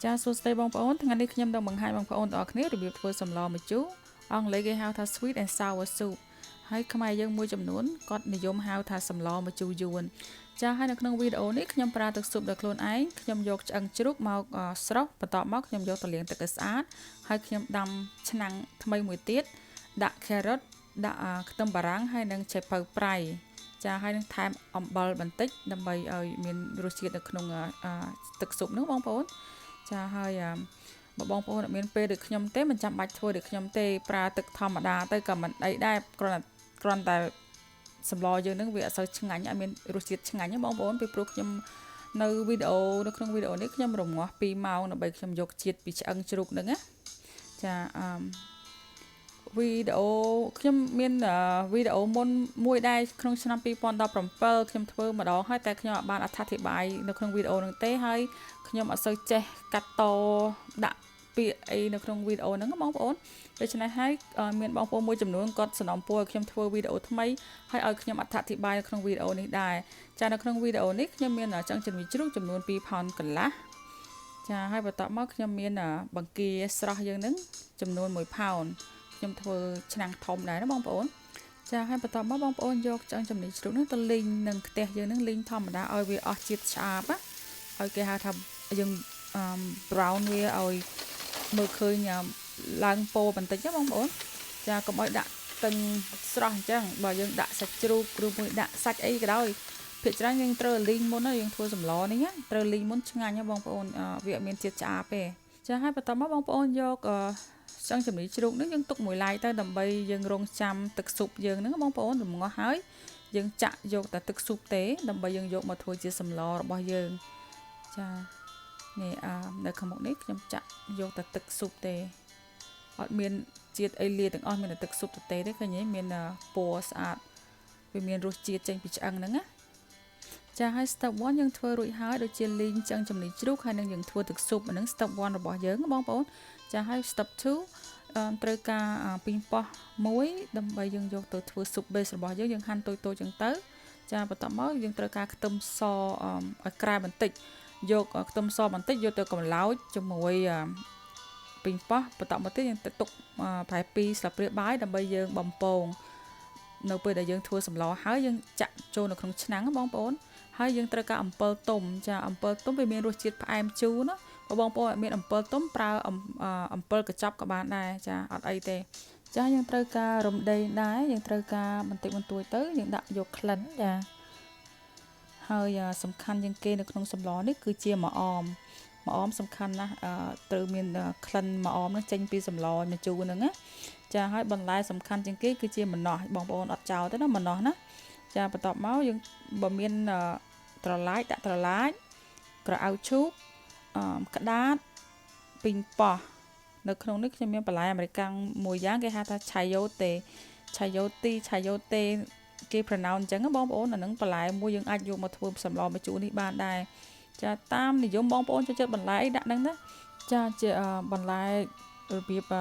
ចាសួស្តីបងប្អូនថ្ងៃនេះខ្ញុំនឹងបង្ហាញបងប្អូនទាំងអស់គ្នារបៀបធ្វើសម្លម្ជូរអង់គ្លេសគេហៅថា sweet and sour soup ហើយខ្មែរយើងមួយចំនួនគាត់និយមហៅថាសម្លម្ជូរយួនចាហើយនៅក្នុងវីដេអូនេះខ្ញុំប្រើទឹកស៊ុបដោយខ្លួនឯងខ្ញុំយកឆ្អឹងជ្រូកមកស្រុះបន្ទាប់មកខ្ញុំយកទៅលាងទឹកឲ្យស្អាតហើយខ្ញុំដាំឆ្នាំងថ្មីមួយទៀតដាក់ carrot ដាក់ខ្ទឹមបារាំងហើយនិងចេកពៅប្រៃចាហើយនឹងថែមអំបិលបន្តិចដើម្បីឲ្យមានរសជាតិនៅក្នុងទឹកស៊ុបនោះបងប្អូនចាហើយបើបងប្អូនអត់មានពេលដូចខ្ញុំទេមិនចាំបាច់ធ្វើដូចខ្ញុំទេប្រើទឹកធម្មតាទៅក៏មិនអីដែរគ្រាន់តែសម្លយើងនឹងវាអត់សូវឆ្ងាញ់អត់មានរសជាតិឆ្ងាញ់ទេបងប្អូនពីព្រោះខ្ញុំនៅក្នុងវីដេអូនេះខ្ញុំរងាស់2ម៉ោងដើម្បីខ្ញុំយកជាតិពីឆ្អឹងជ្រូកហ្នឹងណាចាវីដេអូខ្ញុំមានវីដេអូមុនមួយដែរក្នុងឆ្នាំ2017ខ្ញុំធ្វើម្ដងហើយតែខ្ញុំអត់បានអត្ថាធិប្បាយនៅក្នុងវីដេអូហ្នឹងទេហើយខ្ញុំអត់សូវចេះកាត់តដាក់ពាក្យអីនៅក្នុងវីដេអូហ្នឹងបងប្អូនដូច្នេះហើយមានបងប្អូនមួយចំនួនគាត់សំណូមពរឲ្យខ្ញុំធ្វើវីដេអូថ្មីហើយឲ្យខ្ញុំអត្ថាធិប្បាយនៅក្នុងវីដេអូនេះដែរចានៅក្នុងវីដេអូនេះខ្ញុំមានចង្កញ្ចម្ពីជ្រូកចំនួន2ផោនកន្លះចាហើយបន្ទាប់មកខ្ញុំមានបង្គាស្រស់យើងហ្នឹងចំនួន1ផោនខ្ញុំធ្វើឆ្នាំងធំដែរណាបងប្អូនចាហើយបន្ទាប់មកបងប្អូនយកឆ្អឹងចំណីជ្រូកហ្នឹងទៅលីងនឹងខ្ទះយើងហ្នឹងលីងធម្មតាឲ្យវាអស់ជាតិឆ្អាបឲ្យគេហៅថាយើង brown វាឲ្យមើលឃើញឡើងពណ៌បន្តិចណាបងប្អូនចាកុំឲ្យដាក់ទិញស្រស់អញ្ចឹងបើយើងដាក់សាច់ជ្រូកឬមួយដាក់សាច់អីក៏ដោយភាគច្រើនយើងត្រូវលីងមុនណាយើងធ្វើសម្លនេះត្រូវលីងមុនឆ្ងាញ់ណាបងប្អូនវាអត់មានជាតិឆ្អាបទេចាហើយបន្ទាប់មកបងប្អូនយកឆ្អឹងចំណីជ្រូកនេះយើងទុកមួយឡែកទៅដើម្បីយើងរងចាំទឹកស៊ុបយើងហ្នឹងបងប្អូនរងាស់ហើយយើងចាក់យកតែទឹកស៊ុបទេដើម្បីយើងយកមកធ្វើជាសម្លរបស់យើងចានេះនៅខាងមុខនេះខ្ញុំចាក់យកតែទឹកស៊ុបទេអត់មានជាតិអីលាទាំងអស់មានតែទឹកស៊ុបទេឃើញទេមានពណ៌ស្អាតវាមានរសជាតិចេញពីឆ្អឹងហ្នឹងណាចាហើយ step 1យើងធ្វើរួចហើយដូចជាលីងឆ្អឹងចំណីជ្រូកហើយនឹងយើងធ្វើទឹកស៊ុបអាហ្នឹង step 1របស់យើងបងប្អូនចាហើយ step 2ត្រូវការពីងប៉ោះមួយដើម្បីយើងយកទៅធ្វើ soup base របស់យើងហាន់តូចៗចឹងទៅចាបន្ទាប់មកយើងត្រូវការខ្ទឹមសឲ្យក្រៅបន្តិចយកខ្ទឹមសបន្តិចយកទៅកម្លោចជាមួយពីងប៉ោះបន្ទាប់មកទៀតយើងទុកប្រហែល2ស្លាបព្រាបាយដើម្បីយើងបំពងនៅពេលដែលយើងធ្វើសម្លហើយយើងចាក់ចូលនៅក្នុងឆ្នាំងបងប្អូនហើយយើងត្រូវការអំពិលទុំចាអំពិលទុំវាមានរសជាតិផ្អែមជូរណាបើបងប្អូនអត់មានអំពិលទុំប្រើអំពិលកញ្ចប់ក៏បានដែរចាអត់អីទេចាយើងត្រូវការរំដេងដែរយើងត្រូវការបន្តិចបន្តួចទៅយើងដាក់យកក្លិនចាហើយសំខាន់ជាងគេនៅក្នុងសម្លនេះគឺជាម្អមសំខាន់ណាស់ត្រូវមានក្លិនម្អមនឹងចេញពីសម្លម្ជូរហ្នឹងណាចាហើយបន្លែសំខាន់ជាងគេគឺជាម្នាស់បងប្អូនអត់ចោលទេណាម្នាស់ណាចាបន្ទាប់មកយើងបើមានត្រឡាចដាក់ត្រឡាចក្រអៅឈូកក្តាតពីងប៉ោះនៅក្នុងនេះខ្ញុំមានបន្លែអាមេរិកាំងមួយយ៉ាងគេហៅថា Chayote គេ pronounce អញ្ចឹងបងប្អូនអានឹងបន្លែមួយយើងអាចយកមកធ្វើសម្លម្ជូរនេះបានដែរចាតាមនិយមបងប្អូនចូលចិត្តបន្លែអីដាក់ហ្នឹងណាចាជាបន្លែរបៀប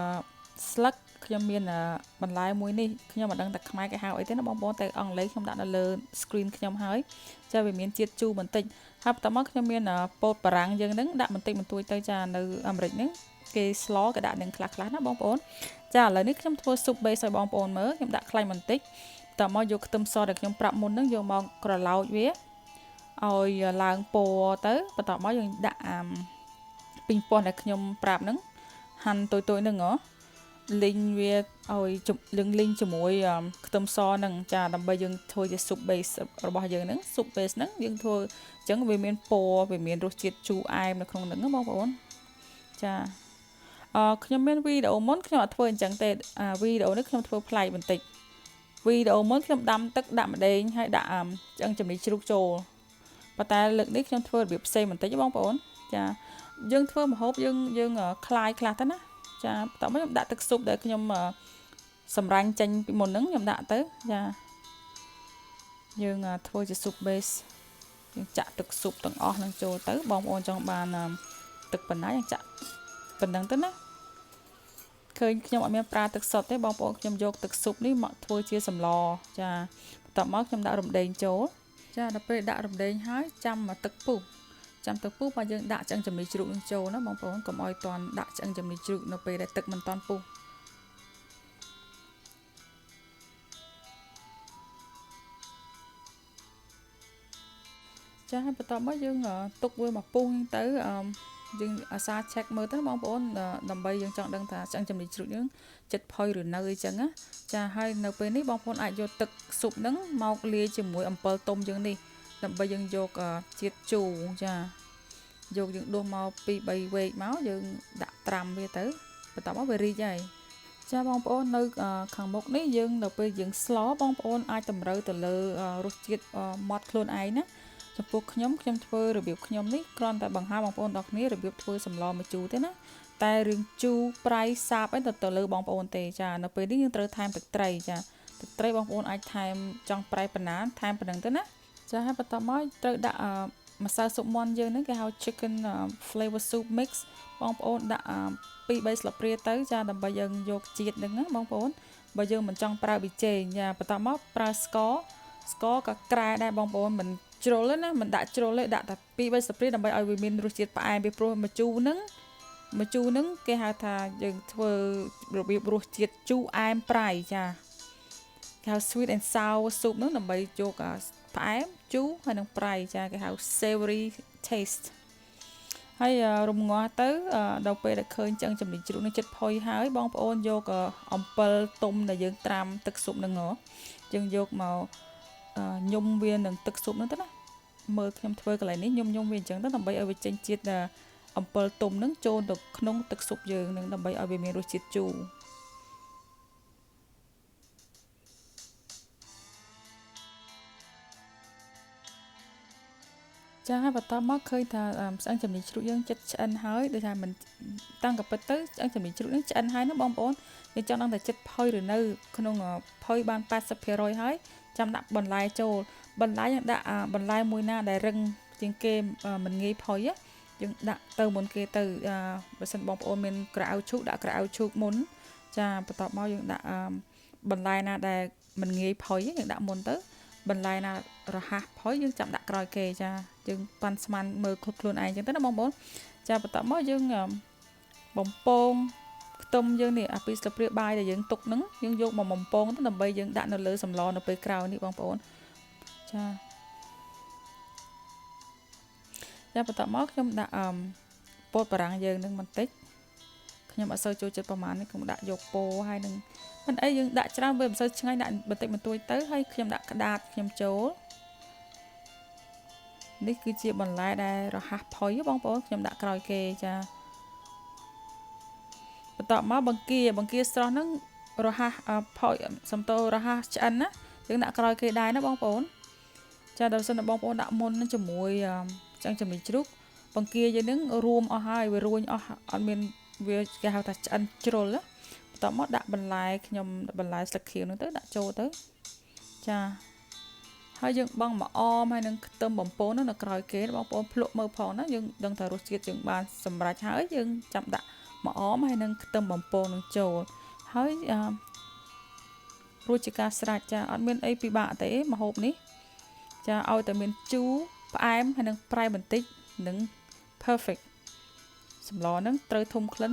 ស្លឹកខ្ញុំមានបន្លែមួយនេះខ្ញុំមិនដឹងតែខ្មែរគេហៅអីទេណាបងប្អូនតែអង់គ្លេសខ្ញុំដាក់នៅលើ screen ខ្ញុំហើយចាវាមានជាតិជូរបន្តិចហើយបន្ទាប់មកខ្ញុំមានពោតបារាំងយើងហ្នឹងដាក់បន្តិចបន្តួចទៅចានៅអាមេរិកហ្នឹងគេស្លគេដាក់នឹងខ្លះណាបងប្អូនចាឥឡូវនេះខ្ញុំធ្វើ soup base ឲ្យបងប្អូនមើលខ្ញុំដាក់ខ្លាញ់បន្តិចតមកយកខ្ទឹមសដែលខ្ញុំប្រាប់មុនហ្នឹងយកមកក្រឡោចវាឲ្យឡើងពណ៌ទៅបន្ទាប់មកយើងដាក់ពីងប៉ោះដែលខ្ញុំប្រាប់ហ្នឹងហាន់តូចៗហ្នឹងលីងវាឲ្យលីងជាមួយខ្ទឹមសហ្នឹងចាដើម្បីយើងធ្វើជា soup base របស់យើងហ្នឹង soup base ហ្នឹងយើងធ្វើអញ្ចឹងវាមានពណ៌វាមានរសជាតិជូរអែមនៅក្នុងហ្នឹងបងប្អូនចាខ្ញុំមានវីដេអូមុនខ្ញុំអត់ធ្វើអញ្ចឹងទេវីដេអូនេះខ្ញុំធ្វើប្លែកបន្តិចវីដេអូមុនខ្ញុំដាំទឹកដាក់ម្ដេងហើយដាក់ឆ្អឹងចំណីជ្រូកចូលប៉ុន្តែលើកនេះខ្ញុំធ្វើរបៀបផ្សេងបន្តិចបងប្អូនចាយើងធ្វើម្ហូបយើងคลายខ្លះទៅណាចាបន្ទាប់មកខ្ញុំដាក់ទឹកស៊ុបដែលខ្ញុំសម្រាញ់ចេញពីមុនហ្នឹងខ្ញុំដាក់ទៅចាយើងធ្វើជា soup base យើងចាក់ទឹកស៊ុបទាំងអស់ហ្នឹងចូលទៅបងប្អូនចង់បានទឹកប៉ុណ្ណាយើងចាក់ប៉ុណ្ណឹងទៅណាឃើញខ្ញុំអត់មានប្រើទឹកសុទ្ធទេបងប្អូនខ្ញុំយកទឹកស៊ុបនេះមកធ្វើជាសម្លចាបន្ទាប់មកខ្ញុំដាក់រំដេងចូលចាដល់ពេលដាក់រំដេងហើយចាំមកទឹកពុះ ចាំទៅពុះបើយើងដាក់ឆ្អឹងចំណីជ្រូកនឹងចូលណាបងប្អូនកុំឲ្យតន់ដាក់ឆ្អឹងចំណីជ្រូកនៅពេលដែលទឹកមិនតន់ពុះចាហើយបន្ទាប់មកយើងទុកវាមកពុះទៅយើងអាសា check មើលទៅបងប្អូនដើម្បីយើងចង់ដឹងថាឆ្អឹងចំណីជ្រូកយើងចិត្តផុយឬនៅអីចឹងណាចាហើយនៅពេលនេះបងប្អូនអាចយកទឹកស៊ុបហ្នឹងមកលាយជាមួយអំពិលទុំយើងនេះដើម្បីយើងយកជាតិជូរចាយកយើងដួសមក2-3វែកមកយើងដាក់ត្រាំវាទៅបន្ទាប់មកវារីកហើយចាបងប្អូននៅខាងមុខនេះយើងនៅពេលយើងស្លបងប្អូនអាចតម្រូវទៅលើរសជាតិម៉ត់ខ្លួនឯងណាចំពោះខ្ញុំធ្វើរបៀបខ្ញុំនេះគ្រាន់តែបង្ហាញបងប្អូនដល់គ្នារបៀបធ្វើសម្លម្ជូរទេណាតែរឿងជូរប្រៃសាបអីទៅលើបងប្អូនទេចានៅពេលនេះយើងត្រូវថែមទឹកត្រីចាទឹកត្រីបងប្អូនអាចថែមចង់ប្រៃប៉ុណ្ណាថែមប៉ុណ្ណឹងទៅណាចាហើយបន្ទាប់មកត្រូវដាក់ម្សៅស៊ុបមាន់យើងហ្នឹងគេហៅ chicken flavor soup mix បងប្អូនដាក់2-3 ស្លាបព្រាទៅចាដើម្បីយើងយកជាតិហ្នឹងណាបងប្អូនបើយើងមិនចង់ប្រើប៊ីចេងចាបន្ទាប់មកប្រើស្ករក៏ក្រែដែរបងប្អូនមិនជ្រុលទេណាមិនដាក់ជ្រុលទេដាក់តែ2-3 ស្លាបព្រាដើម្បីឲ្យវាមានរសជាតិផ្អែមពីព្រោះម្ជូរហ្នឹងគេហៅថាយើងធ្វើរបៀបរសជាតិជូរអែមប្រៃចាគេហៅ sweet and sour soup ហ្នឹងដើម្បីយកផ្អែមជូរហើយនឹងប្រៃចាគេហៅ savory taste ហើយរំងាស់ទៅដល់ពេលដែលឃើញឆ្អឹងចំណីជ្រូកនេះចិត្តផុយហើយបងប្អូនយកអំពិលទុំដែលយើងត្រាំទឹកស៊ុបហ្នឹងយើងយកមកញុំវានឹងទឹកស៊ុបហ្នឹងទៅណាមើលខ្ញុំធ្វើកន្លែងនេះញុំវាអញ្ចឹងទៅដើម្បីឲ្យវាចេញជាតិអំពិលទុំហ្នឹងចូលទៅក្នុងទឹកស៊ុបយើងនឹងដើម្បីឲ្យវាមានរសជាតិជូរចាហើយបន្ទាប់មកឃើញថាឆ្អឹងចំណីជ្រូកយើងចិត្តឆ្អិនហើយដូចថាមិនតាំងកពិតទៅឆ្អឹងចំណីជ្រូកហ្នឹងឆ្អិនហើយណាបងប្អូនយើងចង់ដឹងថាចិត្តផុយឬនៅក្នុងផុយបាន 80% ហើយចាំដាក់បន្លែចូលបន្លែយើងដាក់បន្លែមួយណាដែលរឹងជាងគេមិនងាយផុយយើងដាក់ទៅមុនគេទៅបើសិនបងប្អូនមានក្រអៅឈូកដាក់ក្រអៅឈូកមុនចាបន្ទាប់មកយើងដាក់បន្លែណាដែលមិនងាយផុយយើងដាក់មុនទៅបន្លែណារហ័សផុយយើងចាំដាក់ក្រោយគេចាយើងប៉ាន់ស្មានមើលខ្លួនឯងចឹងទៅណាបងប្អូនចាបន្ទាប់មកយើងបំពងខ្ទឹមយើងនេះពីស្លាបព្រាបាយដែលយើងទុកហ្នឹងយើងយកមកបំពងទៅដើម្បីយើងដាក់នៅលើសម្លនៅពេលក្រោយនេះបងប្អូនចាបន្ទាប់មកខ្ញុំដាក់ពោតបារាំងយើងនឹងបន្តិចខ្ញុំអត់សូវចូលចិត្តប្រហែលនេះខ្ញុំដាក់យកពោហើយនឹងមិនអីយើងដាក់ច្រើនវាមិនសូវឆ្ងាញ់ដាក់បន្តិចបន្តួចទៅហើយខ្ញុំដាក់ក្តាតខ្ញុំចូលនេះគឺជាបន្លែដែលរហ័សផុយបងប្អូនខ្ញុំដាក់ក្រោយគេចាបន្ទាប់មកបង្គាស្រស់ហ្នឹងរហ័សផុយសំតោរហ័សឆ្អិនណាយើងដាក់ក្រោយគេដែរណាបងប្អូនចាដល់សិនបងប្អូនដាក់មុនជាមួយឆ្អឹងចំណីជ្រូកបង្គាយើងហ្នឹងរួមអស់ហើយវារួញអស់អត់មានវាគេហៅថាឆ្អិនជ្រុលណាបន្ទាប់មកដាក់បន្លែស្លឹកខៀវហ្នឹងទៅដាក់ចូលទៅចាហើយយើងបង់ម្អមហើយនឹងខ្ទឹមបំពងហ្នឹងនៅក្រោយគេបងប្អូនភ្លក់មើលផងណាយើងដឹងថារសជាតិយើងបានសម្រេចហើយយើងចាំដាក់ម្អមហើយនឹងខ្ទឹមបំពងនឹងចូលហើយរួចជាការស្រេចចាអត់មានអីពិបាកទេម្ហូបនេះចាឲ្យតែមានជូរផ្អែមហើយនឹងប្រៃបន្តិចនឹង perfect សម្លហ្នឹងត្រូវធំក្លិន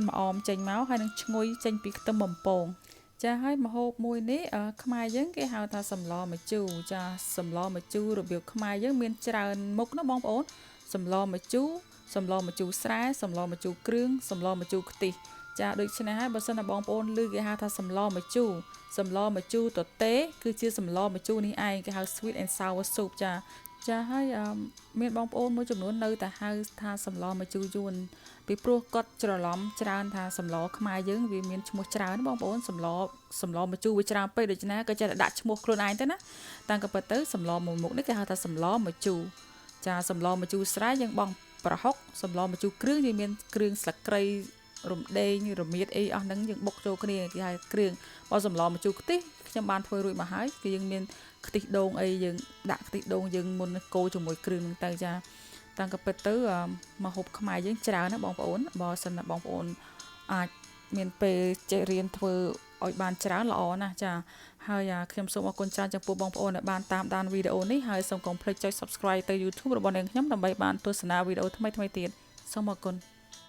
ម្អមចេញមកហើយនឹងឈ្ងុយចេញពីខ្ទឹមបំពងចាហើយម្ហូបមួយនេះខ្មែរយើងគេហៅថាសម្លម្ជូរចាសម្លម្ជូររបៀបខ្មែរយើងមានច្រើនមុខណាបងប្អូនសម្លម្ជូរស្រែសម្លម្ជូរគ្រឿងសម្លម្ជូរខ្ទិះចាដូច្នេះហើយបើសិនណាបងប្អូនឮគេហៅថាសម្លម្ជូរទទេគឺជាសម្លម្ជូរនេះឯងគេហៅ sweet and sour soup ចាហើយមានបងប្អូនមួយចំនួននៅតែហៅថាសម្លម្ជូរយួនពីព្រោះគាត់ច្រឡំច្រើនថាសម្លខ្មែរយើងវាមានឈ្មោះច្រើនបងប្អូនសម្លម្ជូរវាច្រើនពេកដូច្នេះក៏ចេះតែដាក់ឈ្មោះខ្លួនឯងទៅណាតាំងក៏ពិតទៅសម្លមួយមុខនេះគេហៅថាសម្លម្ជូរចាសម្លម្ជូរស្រែយើងបង់ប្រហុកសម្លម្ជូរគ្រឿងយើងមានគ្រឿងស្លឹកគ្រៃរំដេងរមៀតអីអស់ហ្នឹងយើងបុកចូលគ្នាគេហៅគ្រឿងបើសម្លម្ជូរខ្ទិះខ្ញុំបានធ្វើរួចមកហើយគឺយើងមានខ្ទិះដូងអីយើងដាក់ខ្ទិះដូងយើងមុនកូរជាមួយគ្រឿងហ្នឹងទៅចាតាំងក៏ពិតទៅម្ហូបខ្មែរយើងច្រើនណាបងប្អូនបើសិនណាបងប្អូនអាចមានពេលចេះរៀនធ្វើ ឲ្យបានច្រើនល្អណាស់ចាហើយខ្ញុំសូមអរគុណច្រើនចំពោះបងប្អូនដែលបានតាមដានវីដេអូនេះហើយសូមកុំភ្លេចចុច Subscribe ទៅ YouTube របស់នាងខ្ញុំដើម្បីបានទស្សនាវីដេអូថ្មីៗទៀតសូមអរគុណ